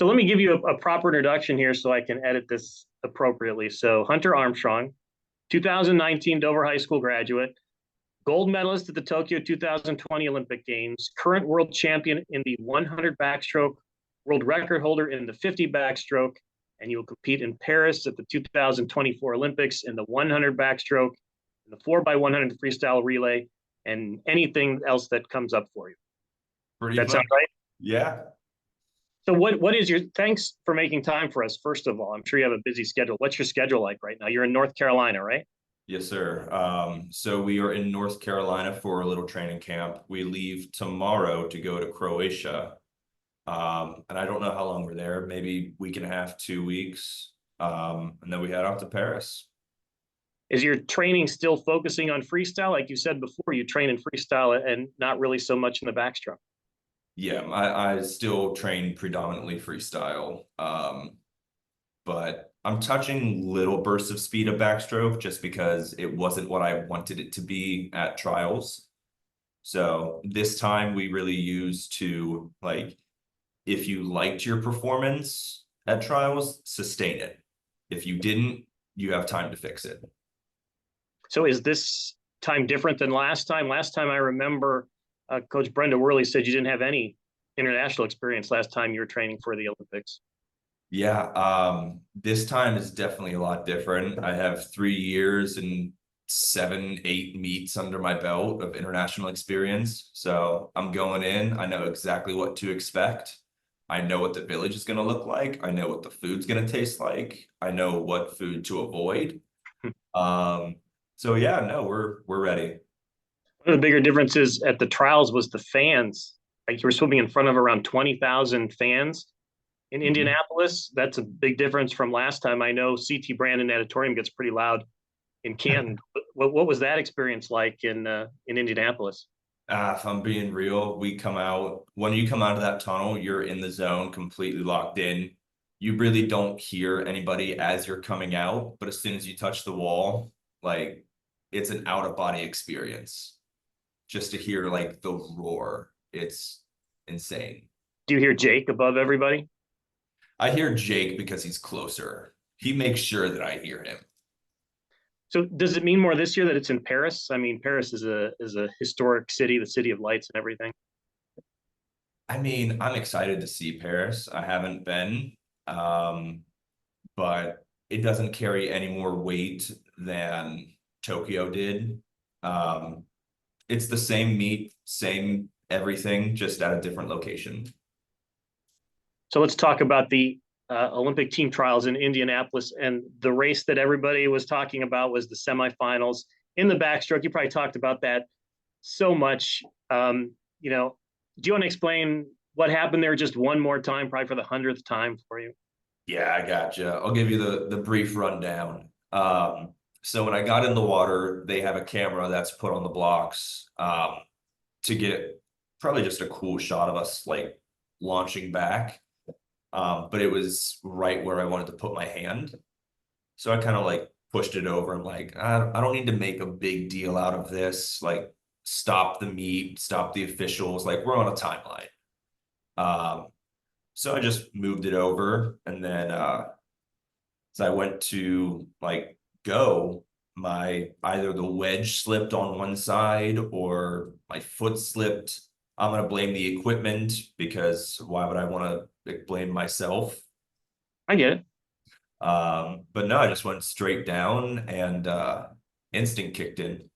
So let me give you a proper introduction here so I can edit this appropriately. So Hunter Armstrong, 2019 Dover High School graduate, gold medalist at the Tokyo 2020 Olympic Games, current world champion in the 100 backstroke, world record holder in the 50 backstroke, and you will compete in Paris at the 2024 Olympics in the 100 backstroke, in the 4x100 freestyle relay, and anything else that comes up for you. Pretty That much. sound right? Yeah. So what is your, thanks for making time for us, first of all. I'm sure you have a busy schedule. What's your schedule like right now? You're in North Carolina, right? Yes, sir. So we are in North Carolina for a little training camp. We leave tomorrow to go to Croatia. And I don't know how long we're there, maybe week and a half, 2 weeks. And then we head off to Paris. Is your training still focusing on freestyle? Like you said before, you train in freestyle and not really so much in the backstroke. Yeah, I still train predominantly freestyle. But I'm touching little bursts of speed of backstroke just because it wasn't what I wanted it to be at trials. So this time we really used to, like, if you liked your performance at trials, sustain it. If you didn't, you have time to fix it. So is this time different than last time? Last time I remember Coach Brenda Worley said you didn't have any international experience last time you were training for the Olympics. Yeah, this time is definitely a lot different. I have 3 years and 7, 8 meets under my belt of international experience. So I'm going in, I know exactly what to expect. I know what the village is going to look like. I know what the food's going to taste like. I know what food to avoid. Um, so yeah, no, we're ready. One of the bigger differences at the trials was the fans. Like you were swimming in front of around 20,000 fans in Mhm. Indianapolis. That's a big difference from last time. I know CT Brandon Auditorium gets pretty loud in Canton. What was that experience like in Indianapolis? If I'm being real, we come out, when you come out of that tunnel, you're in the zone, completely locked in. You really don't hear anybody as you're coming out, but as soon as you touch the wall, like it's an out of body experience. Just to hear like the roar, it's insane. Do you hear Jake above everybody? I hear Jake because he's closer. He makes sure that I hear him. So does it mean more this year that it's in Paris? I mean, Paris is a historic city, the city of lights and everything. I mean, I'm excited to see Paris. I haven't been, um, but it doesn't carry any more weight than Tokyo did. Um, it's the same meet, same everything, just at a different location. So let's talk about the Olympic team trials in Indianapolis, and the race that everybody was talking about was the semifinals in the backstroke. You probably talked about that so much. You know, do you want to explain what happened there just one more time, probably for the 100th time for you? Yeah, I gotcha. I'll give you the brief rundown. So when I got in the water, they have a camera that's put on the blocks to get probably just a cool shot of us like launching back. But it was right where I wanted to put my hand. So I kind of like pushed it over and like, I don't need to make a big deal out of this. Like, stop the meet, stop the officials. Like, we're on a timeline. Um, so I just moved it over, and then as I went to like go, my either the wedge slipped on one side or my foot slipped. I'm gonna blame the equipment because why would I want to blame myself? I get it. But no, I just went straight down and instinct kicked in.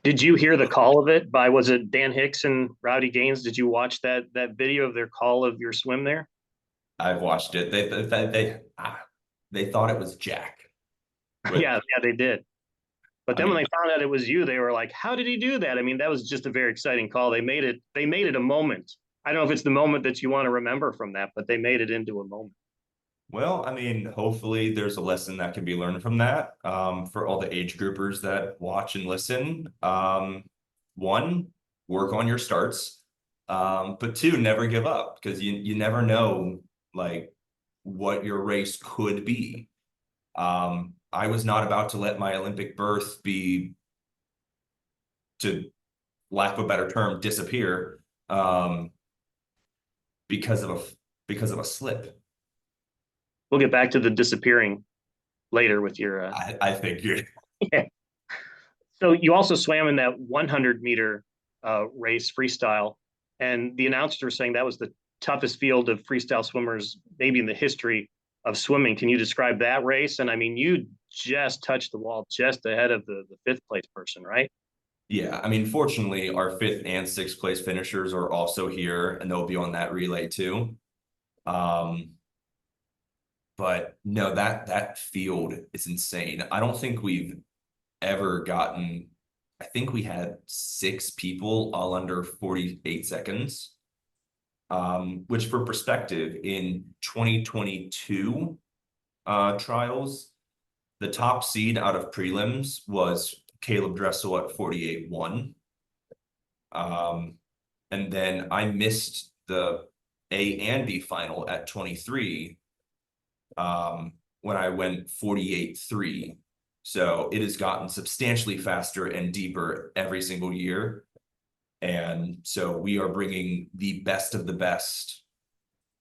Did you hear the call of it by, was it Dan Hicks and Rowdy Gaines? Did you watch that video of their call of your swim there? I've watched it. They thought it was Jack. Which, Yeah, they did. But I then when mean, they found out it was you, they were like, "How did he do that?" I mean, that was just a very exciting call. They made it a moment. I don't know if it's the moment that you want to remember from that, but they made it into a moment. well, I mean, hopefully there's a lesson that can be learned from that for all the age groupers that watch and listen. One, work on your starts. But two, never give up because you never know like what your race could be. I was not about to let my Olympic berth be, to lack of a better term, disappear because of because of a slip. We'll get back to the disappearing later with your. I figured. Yeah. So you also swam in that 100-meter race freestyle, and the announcers were saying that was the toughest field of freestyle swimmers maybe in the history of swimming. Can you describe that race? And I mean, you just touched the wall just ahead of the fifth place person, right? Yeah, I mean, fortunately, our fifth and sixth place finishers are also here, and they'll be on that relay too. Um, but no, that field is insane. I don't think we've ever gotten. I think we had 6 people all under 48 seconds. Which for perspective, in 2022 trials, the top seed out of prelims was Caleb Dressel at 48.1. And then I missed the A and B final at 23 when I went 48.3. So it has gotten substantially faster and deeper every single year. And so we are bringing the best of the best.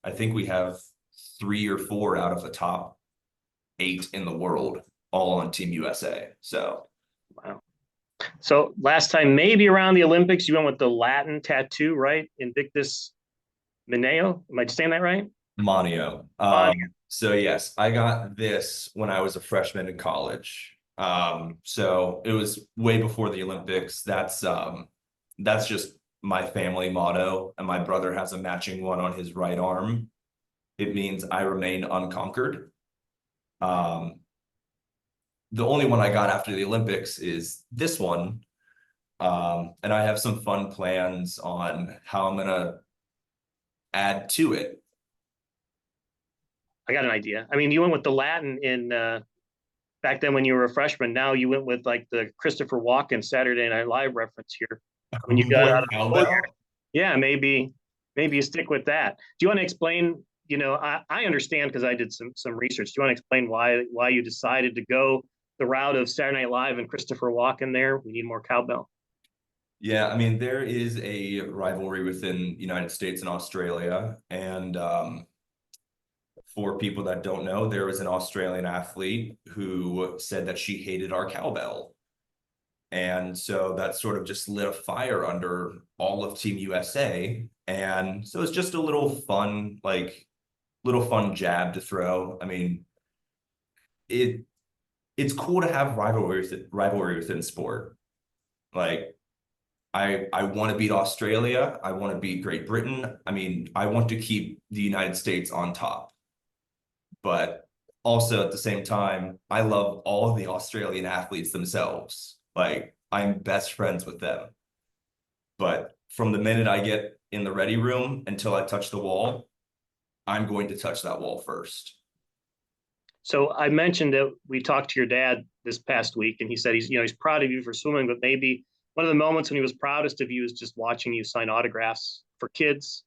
I think we have 3 or 4 out of the top 8 in the world, all on Team USA. So, wow. So last time, maybe around the Olympics, you went with the Latin tattoo, right? Invictus Mineo. Am I saying that right? Manio. So yes, I got this when I was a freshman in college. So it was way before the Olympics. That's just my family motto, and my brother has a matching one on his right arm. It means I remain unconquered. The only one I got after the Olympics is this one. And I have some fun plans on how I'm gonna add to it. I got an idea. I mean, you went with the Latin in back then when you were a freshman. Now you went with like the Christopher Walken Saturday Night Live reference here when you got out of Cowbell? yeah, maybe you stick with that. Do you want to explain? You know, I understand because I did some research. Do you want to explain why you decided to go the route of Saturday Night Live and Christopher Walken there? We need more cowbell. Yeah, I mean, there is a rivalry within the United States and Australia. And for people that don't know, there was an Australian athlete who said that she hated our cowbell. And so that sort of just lit a fire under all of Team USA. And so it's just a little fun, little fun jab to throw. I mean, it's cool to have rivalry within sport. Like I want to beat Australia. I want to beat Great Britain. I mean, I want to keep the United States on top. But also at the same time, I love all of the Australian athletes themselves. Like I'm best friends with them. But from the minute I get in the ready room until I touch the wall, I'm going to touch that wall first. So I mentioned that we talked to your dad this past week, and he said he's proud of you for swimming, but maybe one of the moments when he was proudest of you is just watching you sign autographs for kids.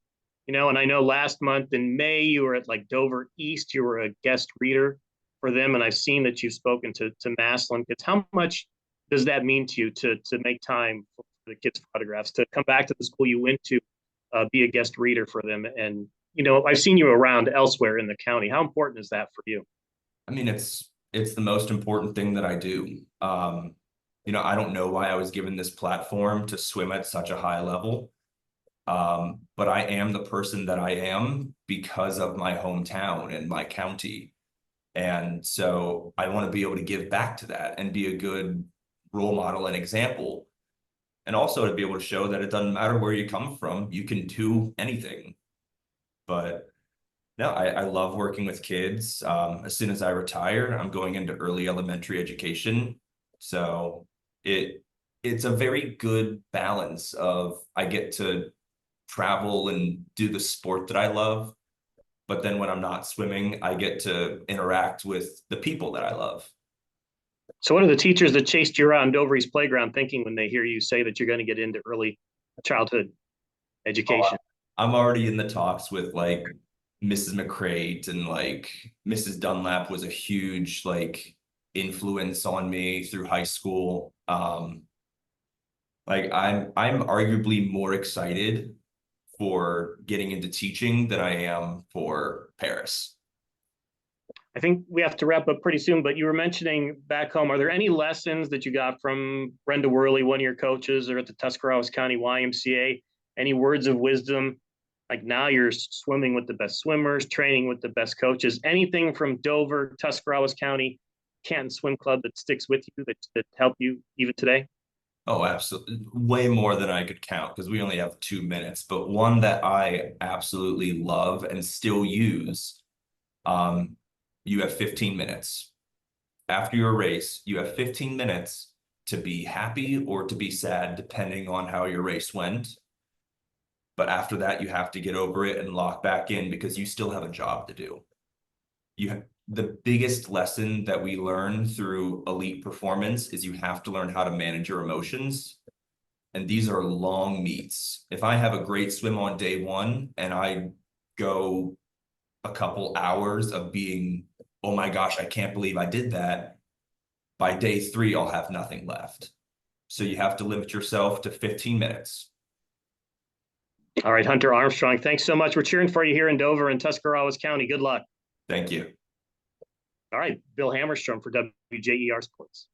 And I know last month in May you were at like Dover East, you were a guest reader for them, and I've seen that you've spoken to Massillon kids. How much does that mean to you to make time for the kids' autographs, to come back to the school you went to, be a guest reader for them? And I've seen you around elsewhere in the county. How important is that for you? I mean, it's the most important thing that I do. I don't know why I was given this platform to swim at such a high level. But I am the person that I am because of my hometown and my county. And so I want to be able to give back to that and be a good role model and example. And also to be able to show that it doesn't matter where you come from, you can do anything. But no, I love working with kids. As soon as I retire, I'm going into early elementary education. So it's a very good balance of I get to travel and do the sport that I love. But then when I'm not swimming, I get to interact with the people that I love. So what are the teachers that chased you around Dover East Playground thinking when they hear you say that you're going to get into early childhood education? I'm already in the talks with like Mrs. McCrate, and like Mrs. Dunlap was a huge like influence on me through high school. Like I'm arguably more excited for getting into teaching than I am for Paris. I think we have to wrap up pretty soon, but you were mentioning back home, are there any lessons that you got from Brenda Worley, one of your coaches, or at the Tuscarawas County YMCA? Any words of wisdom? Like now you're swimming with the best swimmers, training with the best coaches. Anything from Dover, Tuscarawas County, Canton Swim Club that sticks with you that help you even today? Oh, absolutely. Way more than I could count because we only have 2 minutes. But one that I absolutely love and still use, you have 15 minutes. After your race, you have 15 minutes to be happy or to be sad, depending on how your race went. But after that, you have to get over it and lock back in because you still have a job to do. The biggest lesson that we learn through elite performance is you have to learn how to manage your emotions. And these are long meets. If I have a great swim on day one and I go a couple hours of being, oh my gosh, I can't believe I did that. By day 3, I'll have nothing left. So you have to limit yourself to 15 minutes. All right, Hunter Armstrong, thanks so much. We're cheering for you here in Dover and Tuscarawas County. Good luck. Thank you. All right, Bill Hammerstrom for WJER Sports.